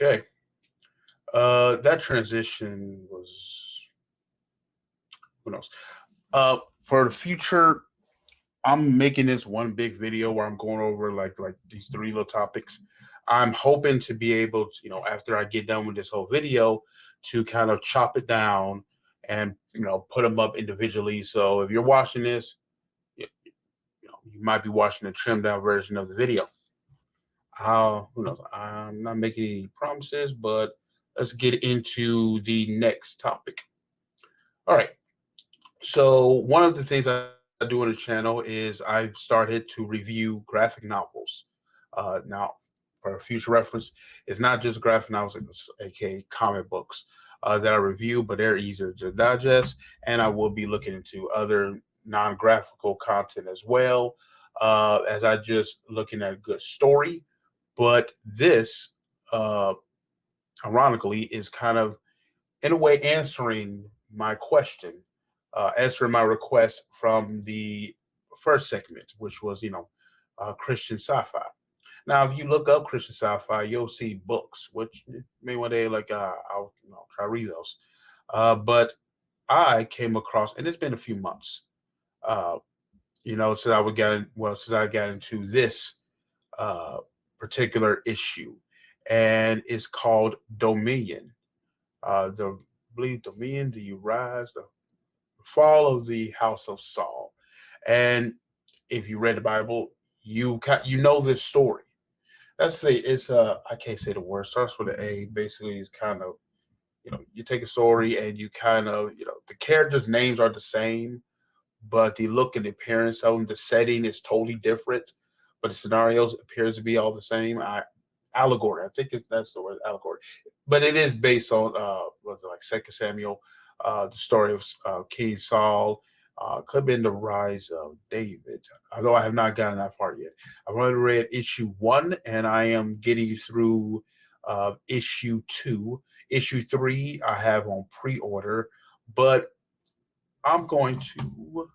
Okay. That transition was who knows. For the future, I'm making this one big video where I'm going over like these three little topics. I'm hoping to be able to, after I get done with this whole video, to kind of chop it down and put them up individually. So if you're watching this, you might be watching a trimmed down version of the video. Who knows? I'm not making any promises, but let's get into the next topic. All right. So one of the things I do on the channel is I've started to review graphic novels. Now, for future reference, it's not just graphic novels, aka comic books, that I review, but they're easier to digest, and I will be looking into other non-graphical content as well, as I just looking at a good story. But this, uh, ironically, is kind of in a way answering my question, answering my request from the first segment, which was, Christian sci-fi. Now, if you look up Christian sci-fi, you'll see books, which maybe one day, I'll try to read those. But I came across, and it's been a few months, uh, since I got into this uh, particular issue, and it's called Dominion. The I believe Dominion, the rise, the fall of the house of Saul. And if you read the Bible, you know this story. I can't say the word, starts with an A. Basically, it's kind of, you take a story and you kind of, the characters' names are the same, but the look and appearance of them, the setting is totally different, but the scenarios appears to be all the same. Allegory, I think that's the word, allegory, but it is based on what's it, like Second Samuel, the story of King Saul. Could have been the rise of David, although I have not gotten that far yet. I've only read issue one, and I am getting through issue two. Issue three, I have on pre-order, but I'm going to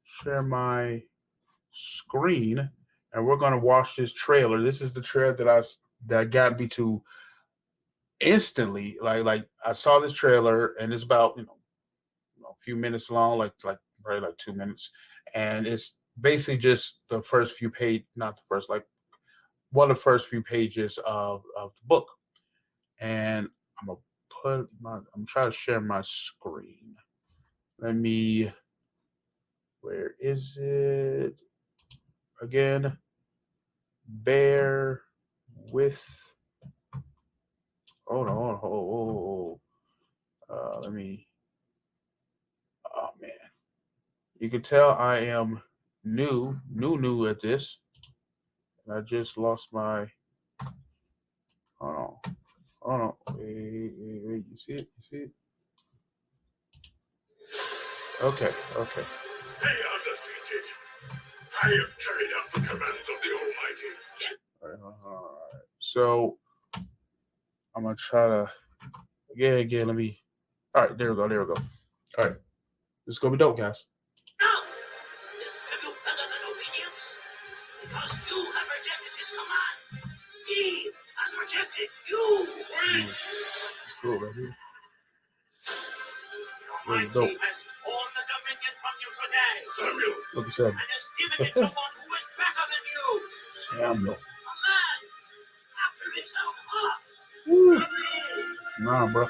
share my screen, and we're going to watch this trailer. This is the trailer that got me to instantly, like I saw this trailer, and it's about a few minutes long, like probably like 2 minutes, and it's basically just the first few page, not the first, like one of the first few pages of the book. And I'm gonna I'm trying to share my screen. Let me, where is it again? Bear with, hold on, let me, oh man. You can tell I am new at this. And I just lost my, hold on, wait, you see it? Okay. They are defeated. I have carried out the commands of the Almighty. All right. So I'm gonna try to, again, let me, all right, there we go. All right, this is gonna be dope, guys. Now, is tribute better than obedience? Because you have rejected his command. He has rejected you. It's cool right here. The Almighty has torn the dominion from you today. Samuel. Look at Samuel. And has given it to one who is better than you. Samuel. A man after his own heart. Woo. Nah, bro.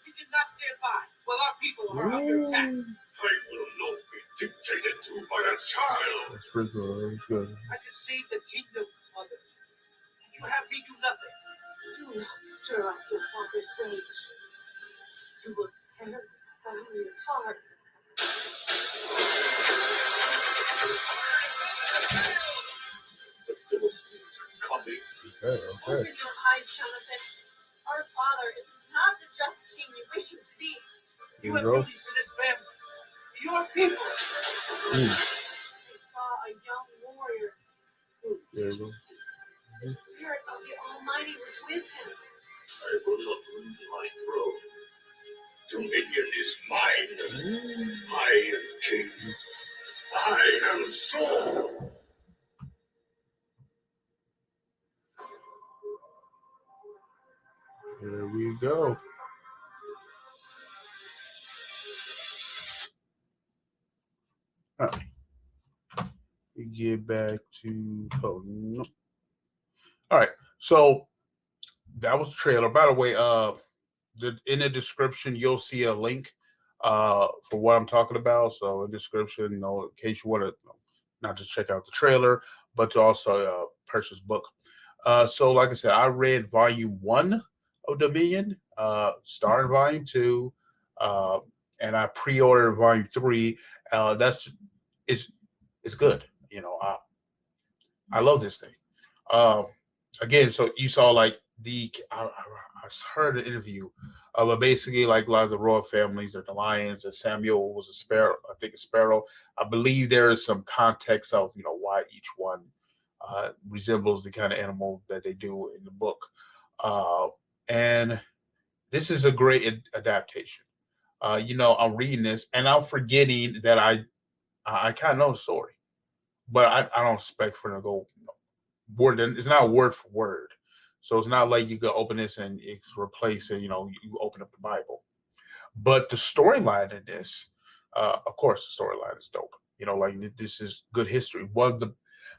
We cannot stand by while our people are under attack. I will not be dictated to by a child. That's pretty cool. That's good. I can save the kingdom, mother. And you have me do nothing. Do not stir up your father's rage. You will tear his family apart. The Philistines are coming. Okay. Open your eyes, Jonathan. Our father is not the just king you wish him to be. You have duties to this family, to your people. I saw a young warrior who There you go. the spirit of the Almighty was with him. I will not lose my throne. Dominion is mine. I am king. I am Saul. Here we go. All right. We get back to no. All right. So that was the trailer. By the way, in the description you'll see a link for what I'm talking about. So in the description, in case you want to not just check out the trailer, but to also purchase book. So like I said, I read volume 1 of Dominion, starting volume 2, and I pre-ordered volume 3. That's it's good. I love this thing. Um, Again, so you saw like I heard an interview, but basically like a lot of the royal families or the lions, and Samuel was a sparrow. I think a sparrow. I believe there is some context of why each one resembles the kind of animal that they do in the book, and this is a great adaptation. I'm reading this and I'm forgetting that I kind of know the story, but I don't expect for them to go word. It's not word for word, so it's not like you can open this and it's replacing. You open up the Bible, but the storyline in this, of course, the storyline is dope. Like this is good history. One of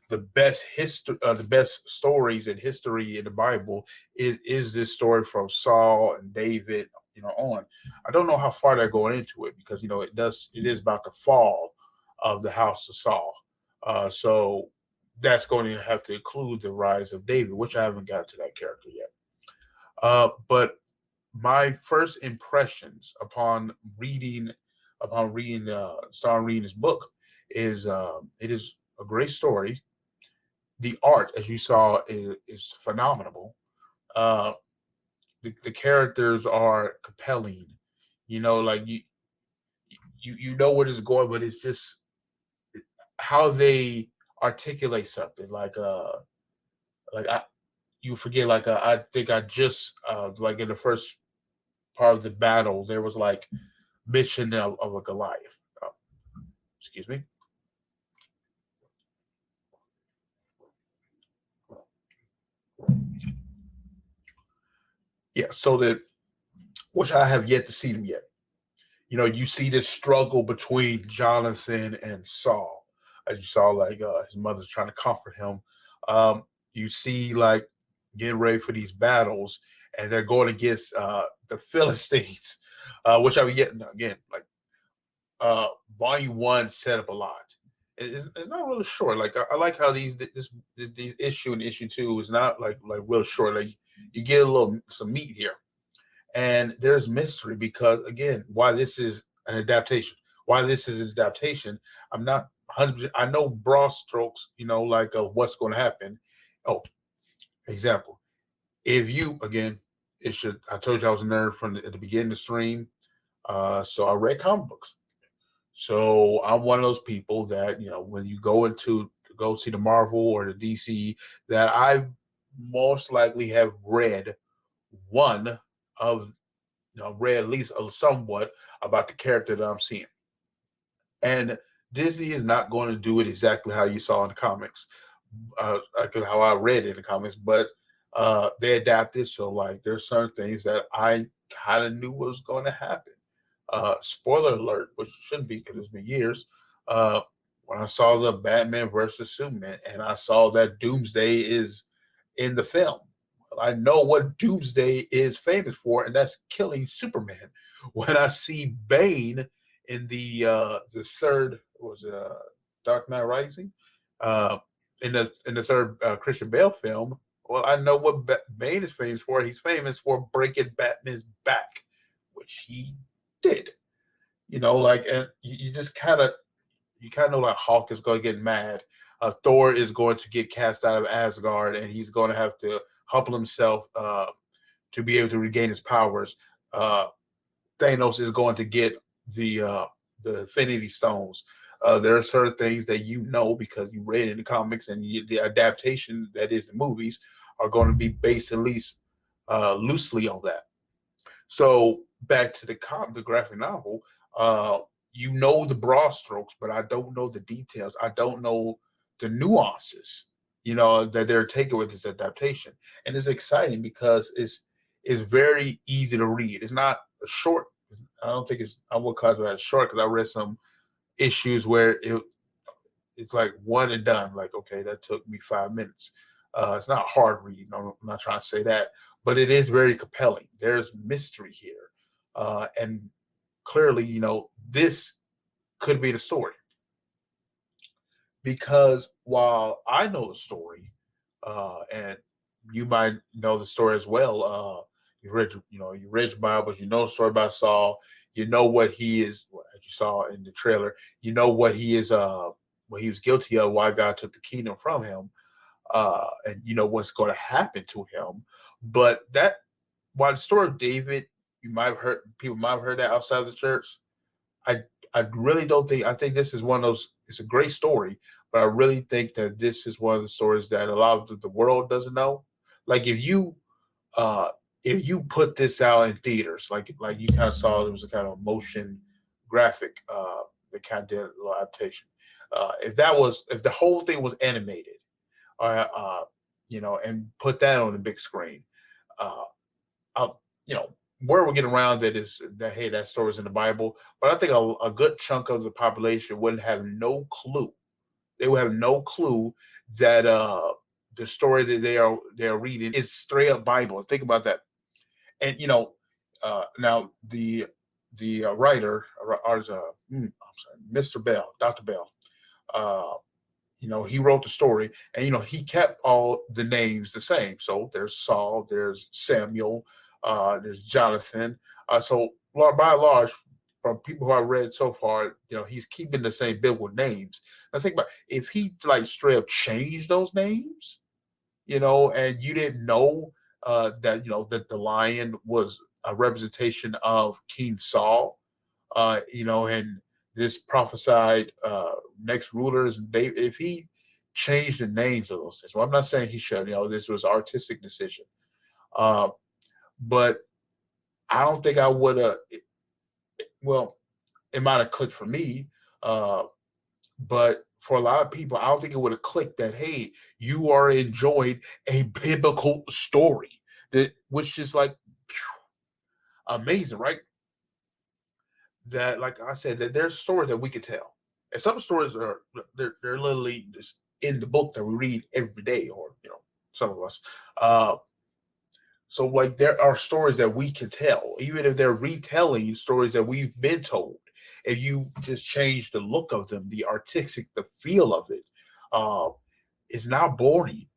the best history, the best stories in history in the Bible is this story from Saul and David. On. I don't know how far they're going into it because it is about the fall of the house of Saul. So that's going to have to include the rise of David, which I haven't got to that character yet. But my first impressions starting reading this book is it is a great story. The art, as you saw, is phenomenal. Uh, the characters are compelling. Like you know where it's going, but it's just how they articulate something. Like you forget. Like I think I just like in the first part of the battle, there was like mention of a Goliath. Excuse me. Yeah, so that which I have yet to see them yet. You see this struggle between Jonathan and Saul. As you saw, like his mother's trying to comfort him. You see, like getting ready for these battles, and they're going against the Philistines, which I yet again like volume 1 set up a lot. It's not really short. Like I like how these issue and issue 2 is not like real short. Like you get a little some meat here, and there's mystery because again, why this is an adaptation. Why this is an adaptation, I'm not 100%. I know broad strokes, like of what's going to happen. Oh, example. If you again, it should. I told you I was a nerd from at the beginning of the stream. So I read comic books. So I'm one of those people that when you go see the Marvel or the DC, that I most likely have read one of read at least somewhat about the character that I'm seeing. And Disney is not going to do it exactly how you saw in the comics, how I read in the comics, but they adapted. So like there's certain things that I kind of knew was going to happen. Spoiler alert, which shouldn't be because it's been years. When I saw the Batman versus Superman, and I saw that Doomsday is in the film, I know what Doomsday is famous for, and that's killing Superman. When I see Bane in the third was Dark Knight Rising, uh, in the third Christian Bale film, well, I know what Bane is famous for. He's famous for breaking Batman's back, which he did. Like, and you just kind of know like Hulk is going to get mad. Thor is going to get cast out of Asgard, and he's going to have to humble himself to be able to regain his powers. Uh, Thanos is going to get the Infinity Stones. There are certain things that because you read in the comics, and the adaptation that is the movies are going to be based at least loosely on that. So back to the graphic novel. The broad strokes, but I don't know the details. I don't know the nuances, that they're taking with this adaptation. And it's exciting because is very easy to read. It's not a short. I would classify it as short because I read some issues where it's like one and done. Like, okay, that took me 5 minutes. It's not hard reading. I'm not trying to say that, but it is very compelling. There's mystery here, and clearly, this could be the story. Because while I know the story, and you might know the story as well, you read your Bibles, you know the story about Saul, you know what he is, as you saw in the trailer, you know what he is, what he was guilty of, why God took the kingdom from him, and you know what's going to happen to him. But while the story of David, people might have heard that outside of the church. I I really don't think I think this is one of those. It's a great story, but I really think that this is one of the stories that a lot of the world doesn't know. Like uh if you put this out in theaters, like you kind of saw, there was a kind of motion graphic that kind of did a little adaptation. If the whole thing was animated, and put that on the big screen, uh, where we get around that is that, hey, that story's in the Bible, but I think a good chunk of the population wouldn't have no clue. They would have no clue that the story that they are reading is straight up Bible. Think about that. And now the writer, I'm sorry, Mr. Bell, Dr. Bell. Uh, he wrote the story, and he kept all the names the same. So there's Saul, there's Samuel, there's Jonathan. So by and large, from people who I read so far, he's keeping the same biblical names. I think about if he like straight up changed those names, and you didn't know that the lion was a representation of King Saul, and this prophesied next rulers. If he changed the names of those things, well, I'm not saying he should. This was an artistic decision, uh, but I don't think I would have. Well, it might have clicked for me, uh, but for a lot of people, I don't think it would have clicked that, hey, you are enjoying a biblical story, which is like amazing, right? That, like I said, that there's stories that we could tell, and some stories they're literally just in the book that we read every day, or some of us. So like there are stories that we can tell, even if they're retelling stories that we've been told. If you just change the look of them, the artistic, the feel of it, uh, it's not boring.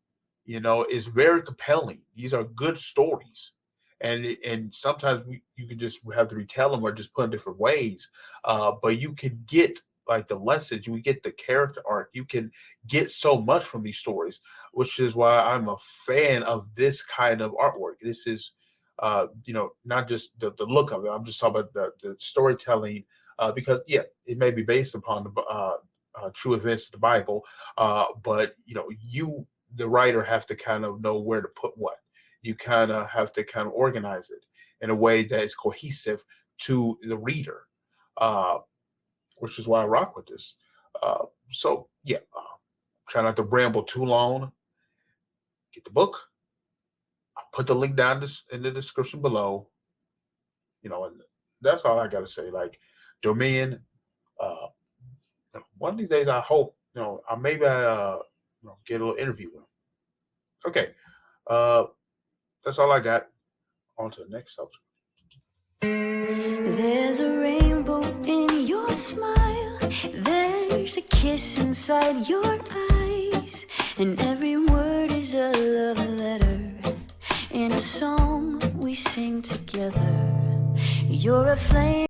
It's very compelling. These are good stories, and sometimes you can just have to retell them or just put in different ways. But you can get like the lessons, you can get the character arc, you can get so much from these stories, which is why I'm a fan of this kind of artwork. This is, not just the look of it. I'm just talking about the storytelling, because yeah, it may be based upon the true events of the Bible, but you the writer have to kind of know where to put what. You kind of have to kind of organize it in a way that is cohesive to the reader, uh, which is why I rock with this. So yeah, try not to ramble too long. Get the book. I'll put the link down in the description below. And that's all I got to say. Like Dominion. Uh, one of these days, I hope get a little interview with him. Okay. That's all I got. On to the next subject. There's a rainbow in your smile. There's a kiss inside your eyes. And every word is a love letter in a song we sing together. You're a flame.